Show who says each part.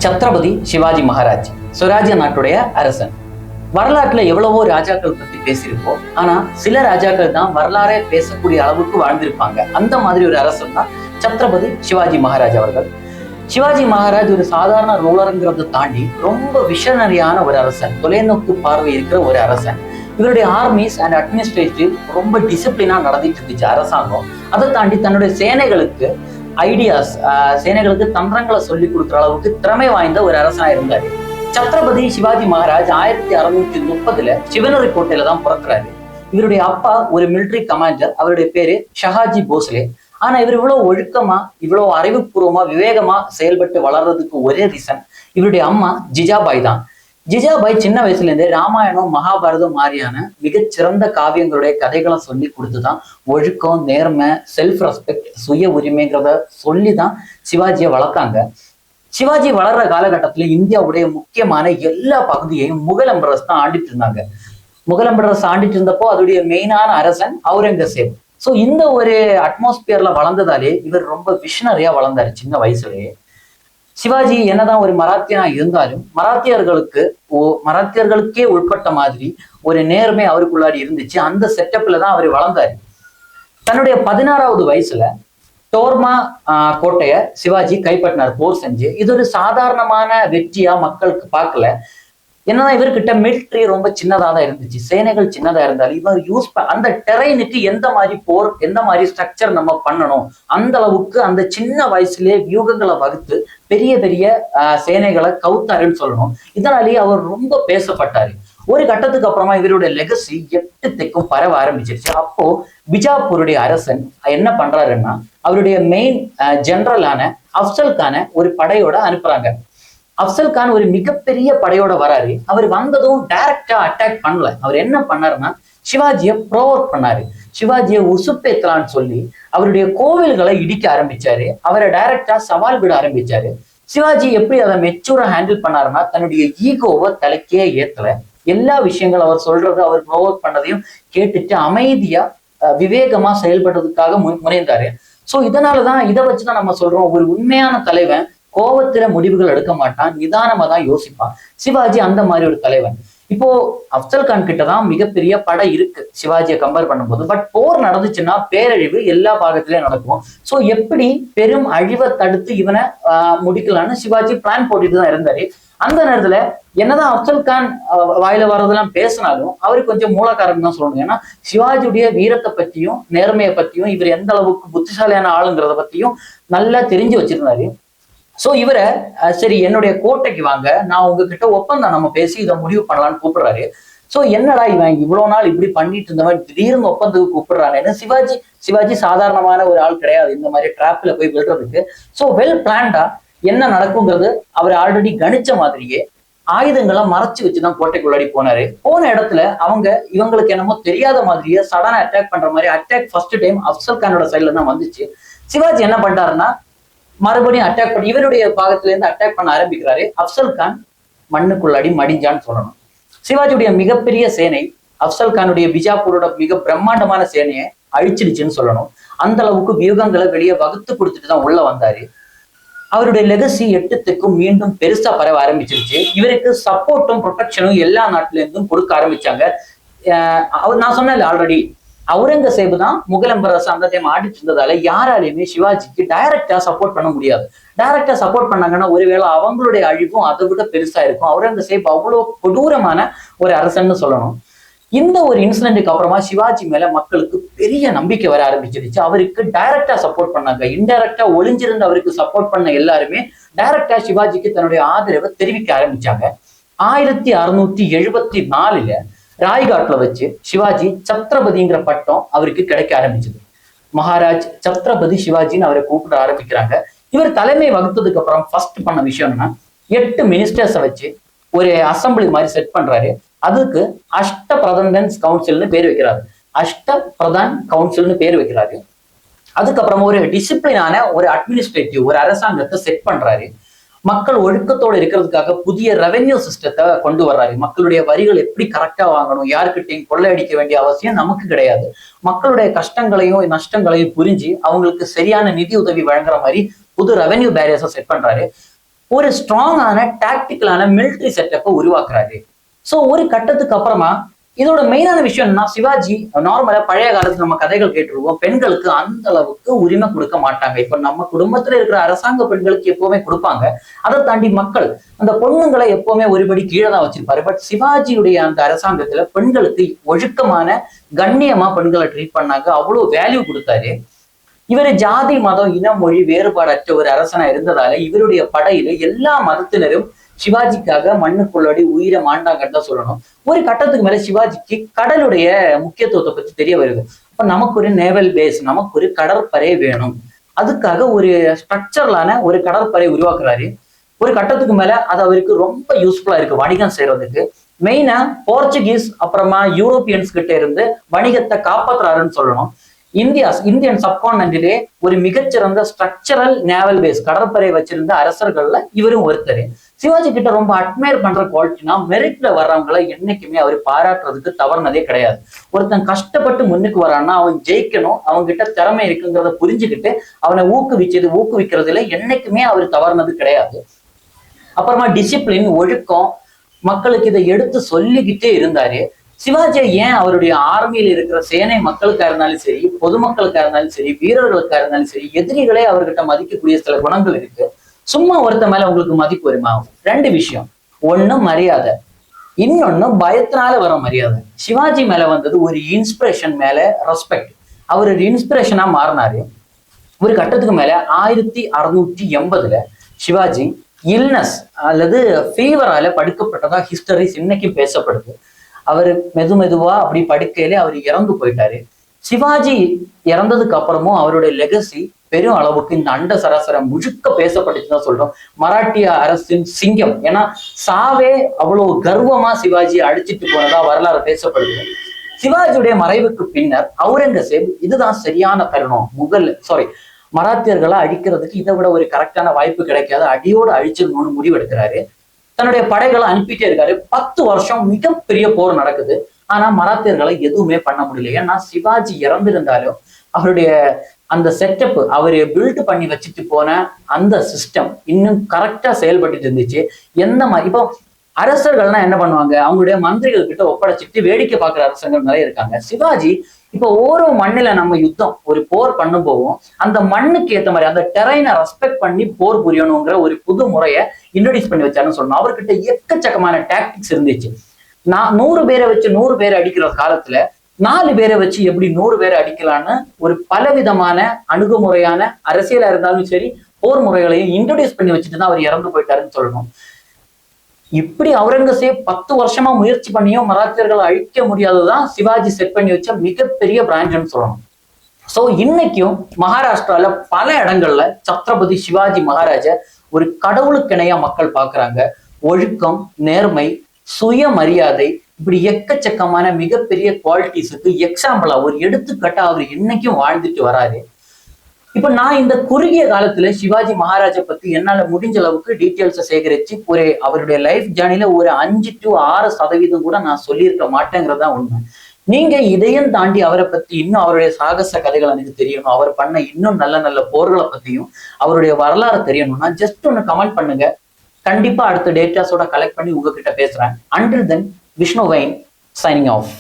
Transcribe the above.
Speaker 1: சத்ரபதி சிவாஜி மகாராஜ் சுவராஜ்ய நாட்டுடைய அரசன். வரலாற்றுல எவ்வளவோ ராஜாக்கள் பத்தி பேசியிருப்போம். ஆனா சில ராஜாக்கள் தான் வரலாறே பேசக்கூடிய அளவுக்கு வாழ்ந்திருப்பாங்க. அந்த மாதிரி ஒரு அரசன் தான் சத்ரபதி சிவாஜி மகாராஜ் அவர்கள். சிவாஜி மகாராஜ் ஒரு சாதாரண ரூலருங்கிறத தாண்டி ரொம்ப விஷனரியான ஒரு அரசன், தொலைநோக்கு பார்வை இருக்கிற ஒரு அரசன். இவருடைய ஆர்மிஸ் அண்ட் அட்மினிஸ்ட்ரேட்டிவ் ரொம்ப டிசிப்ளினா நடந்துட்டு இருந்துச்சு அரசாங்கம். அதை தாண்டி தன்னுடைய சேனைகளுக்கு ஐடியாஸ், சேனைகளுக்கு தந்திரங்களை சொல்லி கொடுக்குற அளவுக்கு திறமை வாய்ந்த ஒரு அரசனா இருந்தாரு. சத்ரபதி சிவாஜி மகாராஜ் 1630 சிவனரி கோட்டையில தான் பிறக்கிறாரு. இவருடைய அப்பா ஒரு மிலிட்டரி கமாண்டர், அவருடைய பேரு ஷஹாஜி போஸ்லே. ஆனா இவர் இவ்வளவு ஒழுக்கமா, இவ்வளவு அறிவுபூர்வமா, விவேகமா செயல்பட்டு வளர்றதுக்கு ஒரே ரீசன் இவருடைய அம்மா ஜிஜாபாய் தான். ஜிஜாபாய் சின்ன வயசுல இருந்தே ராமாயணம், மகாபாரதம் மாதிரியான மிகச்சிறந்த காவியங்களுடைய கதைகளை சொல்லி கொடுத்துதான் ஒழுக்கம், நேர்மை, செல்ஃப் ரெஸ்பெக்ட், சுய உரிமைங்கிறத சொல்லிதான் சிவாஜியை வளர்த்தாங்க. சிவாஜி வளர்ற காலகட்டத்துல இந்தியாவுடைய முக்கியமான எல்லா பகுதியையும் முகல் எம்பரஸ் தான் ஆண்டிட்டு இருந்தாங்க. முகல் எம்பரஸ் ஆண்டிட்டு இருந்தப்போ அதோடைய மெயினான அரசன் அவுரங்கசீப். ஸோ இந்த ஒரு அட்மாஸ்பியர்ல வளர்ந்ததாலே இவர் ரொம்ப விஷனரியா வளர்ந்தாரு சின்ன வயசுலயே. சிவாஜி என்னதான் ஒரு மராத்தியனா இருந்தாலும் மராத்தியர்களுக்கே உட்பட்ட மாதிரி ஒரு நேர்மை அவருக்குள்ளாடி இருந்துச்சு. அந்த செட்டப்ல தான் அவர் வளர்ந்தாரு. தன்னுடைய 16வது வயசுல டோர்மா கோட்டைய சிவாஜி கைப்பற்றினார், போர் செஞ்சு. இது ஒரு சாதாரணமான வெற்றியா மக்களுக்கு பார்க்கல. என்னன்னா இவர்கிட்ட மிலிட்ரி ரொம்ப சின்னதா தான் இருந்துச்சு, சேனைகள் சின்னதா இருந்தாலும் இவர் அந்த டெரைனுக்கு எந்த மாதிரி போர், எந்த மாதிரி ஸ்ட்ரக்சர் நம்ம பண்ணணும், அந்த அளவுக்கு அந்த சின்ன வயசுலயே வியூகங்களை வகுத்து பெரிய பெரிய சேனைகளை கவுத்தாருன்னு சொல்லணும். இதனாலேயே அவர் ரொம்ப பேசப்பட்டாரு. ஒரு கட்டத்துக்கு அப்புறமா இவருடைய லெகசி 8 திக்கும் பரவ ஆரம்பிச்சிருச்சு. அப்போ பிஜாப்பூருடைய அரசன் என்ன பண்றாருன்னா அவருடைய மெயின் ஜெனரலான அப்சல் கானை ஒரு படையோட அனுப்புறாங்க. அப்சல் கான் ஒரு மிகப்பெரிய படையோட வராரு. அவர் வந்ததும் டைரக்டா அட்டாக் பண்ணல. அவர் என்ன பண்ணாருன்னா சிவாஜியை ப்ரோவோக் பண்ணாரு. சிவாஜியை உசுப்பேத்தலான்னு சொல்லி அவருடைய கோவில்களை இடிக்க ஆரம்பிச்சாரு. அவரை டைரக்டா சவால் விட ஆரம்பிச்சாரு. சிவாஜி எப்படி அதை மெச்சூரா ஹேண்டில் பண்ணாருன்னா தன்னுடைய ஈகோவை தலைக்கே ஏத்தல. எல்லா விஷயங்கள் அவர் சொல்றது, அவர் ப்ரோவோக் பண்ணதையும் கேட்டுட்டு அமைதியா விவேகமா செயல்படுறதுக்காக முனைந்தாரு. ஸோ இதனாலதான் இதை வச்சுதான் நம்ம சொல்றோம், ஒரு உண்மையான தலைவன் கோபத்தில முடிவுகள் எடுக்க மாட்டான், நிதானமா தான் யோசிப்பான். சிவாஜி அந்த மாதிரி ஒரு தலைவன். இப்போ அப்சல் கான் கிட்டதான் மிகப்பெரிய படை இருக்கு சிவாஜியை கம்பேர் பண்ணும்போது. பட் போர் நடந்துச்சுன்னா பேரழிவு எல்லா பாகத்திலயும் நடக்கும். ஸோ எப்படி பெரும் அழிவை தடுத்து இவனை முடிக்கலான்னு சிவாஜி பிளான் போட்டுட்டு தான் இருந்தாரு. அந்த நேரத்துல என்னதான் அப்சல் கான் வாயில வர்றதெல்லாம் பேசினாலும் அவரு கொஞ்சம் மூலக்காரன் தான் சொல்லணும். ஏன்னா சிவாஜியுடைய வீரத்தை பத்தியும் நேர்மையை பத்தியும் இவர் எந்த அளவுக்கு புத்திசாலியான ஆளுங்கிறத பத்தியும் நல்லா தெரிஞ்சு வச்சிருந்தாரு. ஸோ இவரை சரி என்னுடைய கோட்டைக்கு வாங்க, நான் உங்ககிட்ட ஒப்பந்தம் நம்ம பேசி இதை முடிவு பண்ணலான்னு கூப்பிடுறாரு. ஸோ என்னடா இவன் இவ்வளவு நாள் இப்படி பண்ணிட்டு இருந்தவன் திடீர்னு ஒப்பந்தத்துக்கு கூப்பிடுறானேன்னு சிவாஜி சாதாரணமான ஒரு ஆள் கிடையாது இந்த மாதிரி டிராப்ல போய் விழுறதுக்கு. ஸோ வெல் பிளான்டா என்ன நடக்குங்கிறது அவர் ஆல்ரெடி கணிச்ச மாதிரியே ஆயுதங்களை மறைச்சு வச்சுதான் கோட்டைக்குள்ளாடி போனாரு. போன இடத்துல இவங்களுக்கு என்னமோ தெரியாத மாதிரியே சடனா அட்டாக் பண்ற மாதிரி அட்டாக் ஃபர்ஸ்ட் டைம் அப்சல் கானோட சைட்ல தான் வந்துச்சு. சிவாஜி என்ன பண்றாருன்னா மறுபடியும் அட்டாக் பண்ணி இவருடைய பாகத்துல இருந்து அட்டாக் பண்ண ஆரம்பிக்கிறாரு. அப்சல் கான் மண்ணுக்குள்ளாடி மடிஞ்சான்னு சொல்லணும். சிவாஜியுடைய மிகப்பெரிய சேனை அப்சல் கானுடைய பிஜாப்பூரோட மிக பிரம்மாண்டமான சேனையை அழிச்சிடுச்சுன்னு சொல்லணும். அந்த அளவுக்கு வியூகங்களை வெளியே வகுத்து கொடுத்துட்டு தான் உள்ள வந்தாரு. அவருடைய லெகசி 8 திக்கும் மீண்டும் பெருசா பரவ ஆரம்பிச்சிருச்சு. இவருக்கு சப்போர்ட்டும் ப்ரொடெக்ஷனும் எல்லா நாட்டுல இருந்தும் கொடுக்க ஆரம்பிச்சாங்க. நான் சொன்னேன் ஆல்ரெடி, அவுரங்கசீப் தான் முகல் எம்பரஸ் அந்த டைம் ஆடிட்டு இருந்ததால யாராலையுமே சிவாஜிக்கு டைரக்டா சப்போர்ட் பண்ண முடியாது. டைரக்டா சப்போர்ட் பண்ணாங்கன்னா ஒருவேளை அவங்களுடைய அழிவும் அதை விட பெருசா இருக்கும். அவுரங்கசீப் அவ்வளவு கொடூரமான ஒரு அரசன்னு சொல்லணும். இந்த ஒரு இன்சிடென்ட்டுக்கு அப்புறமா சிவாஜி மேல மக்களுக்கு பெரிய நம்பிக்கை வர ஆரம்பிச்சிருச்சு. அவருக்கு டைரக்டா சப்போர்ட் பண்ணாங்க. இன்டைரக்டா ஒளிஞ்சிருந்து அவருக்கு சப்போர்ட் பண்ண எல்லாருமே டைரக்டா சிவாஜிக்கு தன்னுடைய ஆதரவை தெரிவிக்க ஆரம்பிச்சாங்க. 1674 ராய்காட்ல வச்சு சிவாஜி சத்ரபதிங்கிற பட்டம் அவருக்கு கிடைக்க ஆரம்பிச்சது. மகாராஜ் சத்ரபதி சிவாஜின்னு அவரை கூப்பிட ஆரம்பிக்கிறாங்க. இவர் தலைமை வகுத்ததுக்கு அப்புறம் ஃபர்ஸ்ட் பண்ண விஷயம் என்னன்னா 8 மினிஸ்டர்ஸை வச்சு ஒரு அசம்பிளி மாதிரி செட் பண்றாரு. அதுக்கு அஷ்ட பிரதன்ஸ் கவுன்சில்னு பேர் வைக்கிறாரு. அஷ்ட பிரதான் கவுன்சில்னு பேர் வைக்கிறாரு. அதுக்கப்புறமா ஒரு டிசிப்ளினான ஒரு அட்மினிஸ்ட்ரேட்டிவ் ஒரு அரசாங்கத்தை செட் பண்றாரு. மக்கள் ஒழுக்கத்தோடு இருக்கிறதுக்காக புதிய ரெவென்யூ சிஸ்டத்தை கொண்டு வர்றாரு. மக்களுடைய வரிகள் எப்படி கரெக்டா வாங்கணும், யாருக்கிட்டையும் கொள்ளையடிக்க வேண்டிய அவசியம் நமக்கு கிடையாது. மக்களுடைய கஷ்டங்களையும் நஷ்டங்களையும் புரிஞ்சு அவங்களுக்கு சரியான நிதி உதவி வழங்குற மாதிரி புது ரெவென்யூ பேரியர்ஸை செட் பண்றாரு. ஒரு ஸ்ட்ராங்கான டாக்டிக்கலான மிலிட்டரி செட்டப்பை உருவாக்குறாரு. ஸோ ஒரு கட்டத்துக்கு அப்புறமா இதோட மெயினான விஷயம் என்னன்னா, சிவாஜி நார்மலா பழைய காலத்துல நம்ம கதைகள் கேட்டுருவோம், பெண்களுக்கு அந்த அளவுக்கு உரிமை கொடுக்க மாட்டாங்க. இப்ப நம்ம குடும்பத்துல இருக்கிற அரசாங்க பெண்களுக்கு எப்பவுமே கொடுப்பாங்க. அதை தாண்டி மக்கள் அந்த பொண்ணுங்களை எப்பவுமே ஒருபடி கீழே தான் வச்சிருப்பாரு. பட் சிவாஜியுடைய அந்த அரசாங்கத்துல பெண்களுக்கு ஒழுக்கமான கண்ணியமா பெண்களை ட்ரீட் பண்ணாங்க, அவ்வளவு வேல்யூ கொடுத்தாரு. இவர் ஜாதி மதம் இன மொழி வேறுபாடற்ற ஒரு அரசனா இருந்ததால இவருடைய படையில எல்லா மதத்தினரும் சிவாஜிக்காக மண்ணுக்குள்ளாடி உயிரை மாண்டாங்கன்னு தான் சொல்லணும். ஒரு கட்டத்துக்கு மேல சிவாஜிக்கு கடலுடைய முக்கியத்துவத்தை பத்தி தெரிய வருது. அப்ப நமக்கு ஒரு நேவல் பேஸ், நமக்கு ஒரு கடற்படை வேணும். அதுக்காக ஒரு ஸ்ட்ரக்சரலான ஒரு கடற்படை உருவாக்குறாரு. ஒரு கட்டத்துக்கு மேல அது அவருக்கு ரொம்ப யூஸ்ஃபுல்லா இருக்கு வணிகம் செய்யறதுக்கு. மெயினா போர்ச்சுகீஸ் அப்புறமா யூரோப்பியன்ஸ் கிட்ட இருந்து வணிகத்தை காப்பாற்றுறாருன்னு சொல்லணும். இந்தியன் சப்கான்டினென்டிலே ஒரு மிகச்சிறந்த ஸ்ட்ரக்சரல் நேவல் பேஸ் கடற்படை வச்சிருந்த அரசர்கள்ல இவரும் ஒருத்தர். சிவாஜி கிட்ட ரொம்ப அட்மையர் பண்ற குவாலிட்டினா, மெரிட்ல வர்றவங்களை என்னைக்குமே அவர் பாராட்டுறதுக்கு தவறுனதே கிடையாது. ஒருத்தன் கஷ்டப்பட்டு முன்னுக்கு வரான்னா அவன் ஜெயிக்கணும், அவங்க கிட்ட திறமை இருக்குங்கிறத புரிஞ்சுக்கிட்டு அவனை ஊக்குவிக்கிறதுல என்னைக்குமே அவர் தவறுனது கிடையாது. அப்புறமா டிசிப்ளின், ஒழுக்கம், மக்களுக்கு இதை எடுத்து சொல்லிக்கிட்டே இருந்தாரு. சிவாஜி ஏன் அவருடைய ஆர்மியில இருக்கிற சேனை மக்களுக்கா இருந்தாலும் சரி, பொதுமக்களுக்கா இருந்தாலும் சரி, வீரர்களுக்கா இருந்தாலும் சரி, எதிரிகளே அவர்கிட்ட மதிக்கக்கூடிய சில குணங்கள் இருக்கு. சும்மா ஒருத்த மேல உங்களுக்கு மதிப்பு வருமா? ரெண்டு விஷயம், ஒண்ணு மரியாதை, இன்னொன்னு பயத்தினால வர மரியாதை. சிவாஜி மேல வந்தது ஒரு இன்ஸ்பிரேஷன் மேல ரெஸ்பெக்ட். அவர் ஒரு இன்ஸ்பிரேஷனா மாறினாரு. ஒரு கட்டத்துக்கு மேல 1680 சிவாஜி இல்னஸ் அல்லது ஃபீவரால படுக்கப்பட்டதா ஹிஸ்டரிஸ் இன்னைக்கும் பேசப்படுது. அவர் மெதுவா அப்படி படுக்கையிலே அவர் இறந்து போயிட்டாரு. சிவாஜி இறந்ததுக்கு அப்புறமும் அவருடைய லெகசி பெரும் அளவுக்கு இந்த அண்ட சராசரம் முழுக்க பேசப்பட்டுச்சுதான் சொல்றோம். மராட்டிய அரசின் சிங்கம், ஏன்னா சாவே அவ்வளவு கர்வமா சிவாஜி அடிச்சிட்டு போனதா வரலாறு பேசப்படுது. சிவாஜியுடைய மறைவுக்கு பின்னர் அவுரங்கசீப் இதுதான் சரியான தருணம், மராத்தியர்களை அழிக்கிறதுக்கு இதை விட ஒரு கரெக்டான வாய்ப்பு கிடைக்காது, அடியோடு அழிச்சிடணும்னு முடிவெடுக்கிறாரு. தன்னுடைய படைகளை அனுப்பிட்டே இருக்காரு. 10 வருஷம் மிகப்பெரிய போர் நடக்குது. ஆனா மராத்தியர்களை எதுவுமே பண்ண முடியல. ஏன்னா சிவாஜி இறந்திருந்தாலும் அவருடைய அந்த செட்டப், அவரு பில்ட் பண்ணி வச்சுட்டு போன அந்த சிஸ்டம் இன்னும் கரெக்டா செயல்பட்டு இருந்துச்சு. எந்த மாதிரி இப்போ அரசர்கள்னா என்ன பண்ணுவாங்க, அவங்களுடைய மந்திரிகள் கிட்ட ஒப்படைச்சிட்டு வேடிக்கை பார்க்குற அரசர்கள் நிறைய இருக்காங்க. சிவாஜி இப்போ ஓரோ மண்ணில நம்ம யுத்தம் ஒரு போர் பண்ணும் போவோம், அந்த மண்ணுக்கு ஏற்ற மாதிரி அந்த டெரைனை ரெஸ்பெக்ட் பண்ணி போர் புரியணுங்கிற ஒரு புது முறையை இன்ட்ரோடியூஸ் பண்ணி வச்சாருன்னு சொல்லணும். அவர்கிட்ட எக்கச்சக்கமான டாக்டிக்ஸ் இருந்துச்சு. 100 பேரை வச்சு 100 பேரை அடிக்கிற காலத்துல 4 பேரை வச்சு எப்படி 100 பேரை அடிக்கலான்னு ஒரு பலவிதமான அணுகுமுறையான அரசியலா இருந்தாலும் சரி, போர் முறைகளையும் இன்ட்ரோடியூஸ் பண்ணி வச்சுட்டு தான் அவர் இறந்து போயிட்டாருன்னு சொல்லணும். இப்படி அவுரங்கசீப் 10 வருஷமா முயற்சி பண்ணியும் மராத்தியர்களை அழிக்க முடியாததான் சிவாஜி செட் பண்ணி வச்ச மிகப்பெரிய பிரான்ச்னு சொல்லணும். சோ இன்னைக்கும் மகாராஷ்டிரால பல இடங்கள்ல சத்ரபதி சிவாஜி மகாராஜ ஒரு கடவுளுக்கிணையா மக்கள் பாக்குறாங்க. ஒழுக்கம், நேர்மை, சுயமரியாதை, இப்படி எக்கச்சக்கமான மிகப்பெரிய குவாலிட்டிஸுக்கு எக்ஸாம்பிளா ஒரு எடுத்துக்காட்டா அவர் இன்னைக்கும் வாழ்ந்துட்டு வராரு. இப்ப நான் இந்த குறுகிய காலத்துல சிவாஜி மகாராஜை பத்தி என்னால முடிஞ்ச அளவுக்கு டீட்டெயில்ஸை சேகரிச்சு அவருடைய லைஃப் ஜேர்னில ஒரு 5 to 6% கூட நான் சொல்லியிருக்க மாட்டேங்கிறதா உண்மை. நீங்க இதையும் தாண்டி அவரை பத்தி இன்னும் அவருடைய சாகச கதைகள் எனக்கு தெரியணும், அவர் பண்ண இன்னும் நல்ல நல்ல போர்களை பத்தியும் அவருடைய வரலாறு தெரியணும்னா ஜஸ்ட் ஒன்னு கமெண்ட் பண்ணுங்க. கண்டிப்பா அடுத்த டேட்டாஸோட கலெக்ட் பண்ணி உங்ககிட்ட பேசுறேன். அண்டில் தென், விஷ்ணு வைன் சைனிங் ஆஃப்.